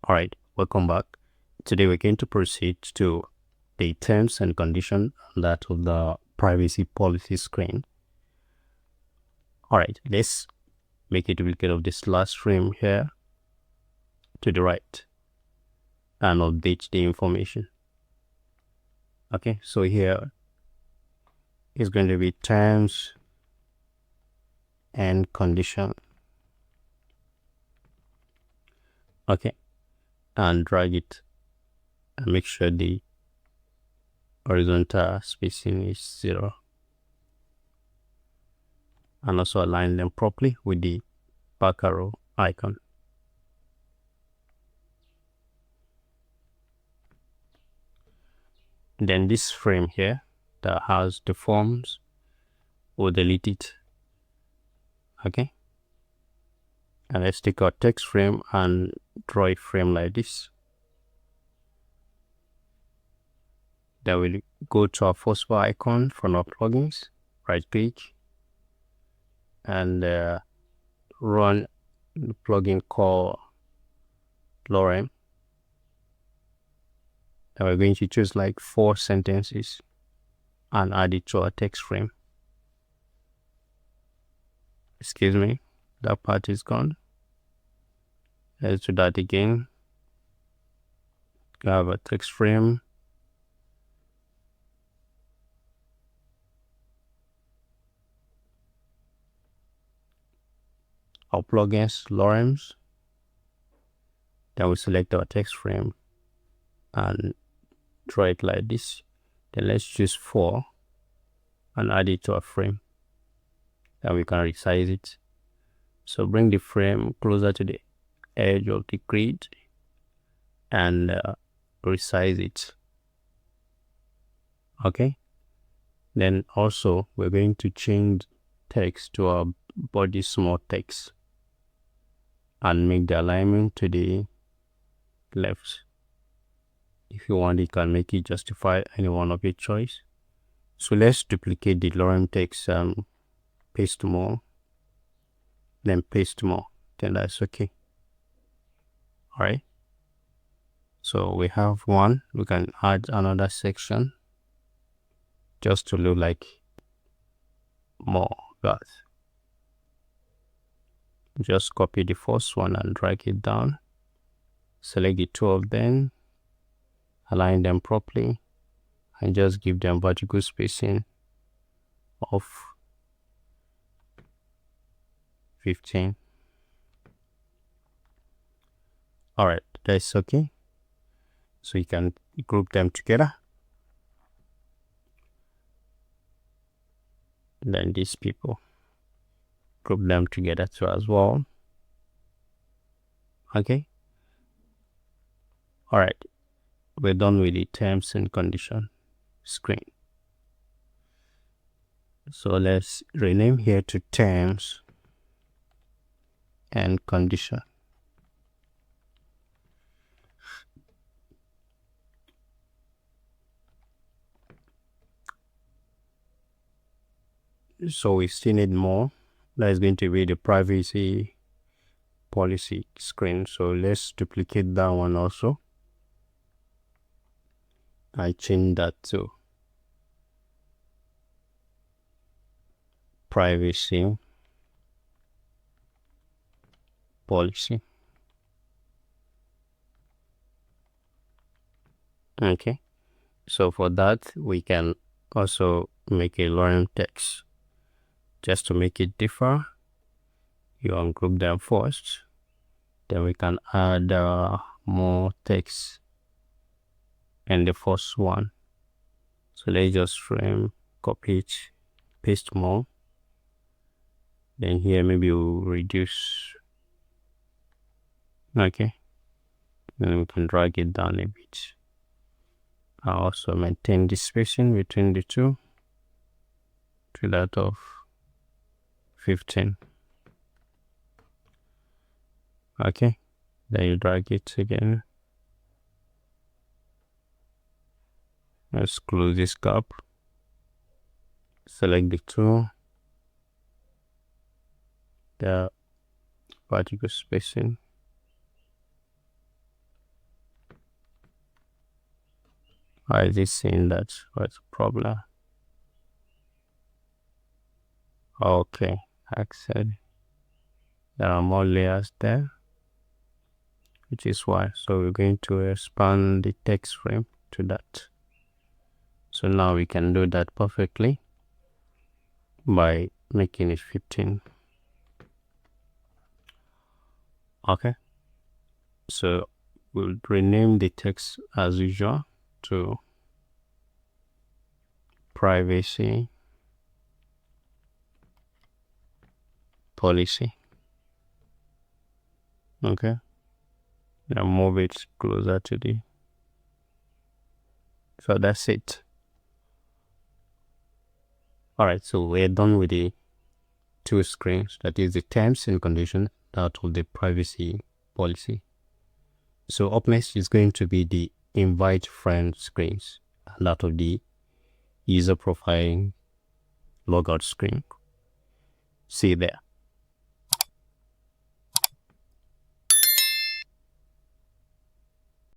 Alright, welcome back. Today we're going to proceed to the terms and conditions that of the privacy policy screen. Alright, let's make a duplicate of this last frame here to the right and update the information. Okay, so here is going to be terms and condition. Okay, and drag it and make sure the horizontal spacing is 0, and also align them properly with the back arrow icon. Then this frame here that has the forms, we'll delete it. Okay, and let's take our text frame and draw a frame like this. Then we'll go to our first bar icon from our plugins, right page, and run the plugin called Lorem. And we're going to choose like 4 sentences and add it to our text frame. Excuse me, that part is gone. Let's do that again. We have a text frame. Our plugins, Lorems. Then we select our text frame and draw it like this. Then let's choose 4 and add it to our frame. Then we can resize it. So bring the frame closer to the edge of the grid and resize it. Okay, then also we're going to change text to our body small text and make the alignment to the left. If you want, you can make it justify any one of your choice. So let's duplicate the lorem text, paste more, then paste more, then that's okay. Alright, so we have one. We can add another section just to look like more that. Just copy the first one and drag it down, select the 2 of them, align them properly, and just give them vertical spacing of 15. Alright, that's okay. So you can group them together. Then these people, group them together too as well. Okay, alright, we're done with the terms and condition screen. So let's rename here to terms and condition. So we still need more. That is going to be the privacy policy screen. So let's duplicate that one also. I change that to privacy policy. Okay, so for that we can also make a lorem text. Just to make it differ, you ungroup them first, then we can add more text in the first one. So let's just frame, copy it, paste more. Then here maybe we'll reduce. Okay, then we can drag it down a bit. I'll also maintain the spacing between the two to that of 15. Okay, then you drag it again. Let's close this gap, select the 2, the vertical spacing, Why is it saying that? What's the problem? Okay, accept. There are more layers there, which is why. So we're going to expand the text frame to that. So now we can do that perfectly by making it 15. Okay, so we'll rename the text as usual to privacy policy. Okay, now move it closer to the. So that's it. Alright, so we're done with the two screens, that is the terms and conditions, that of the privacy policy. So up next is going to be the invite friend screens, and that of the user profile logout screen. See there.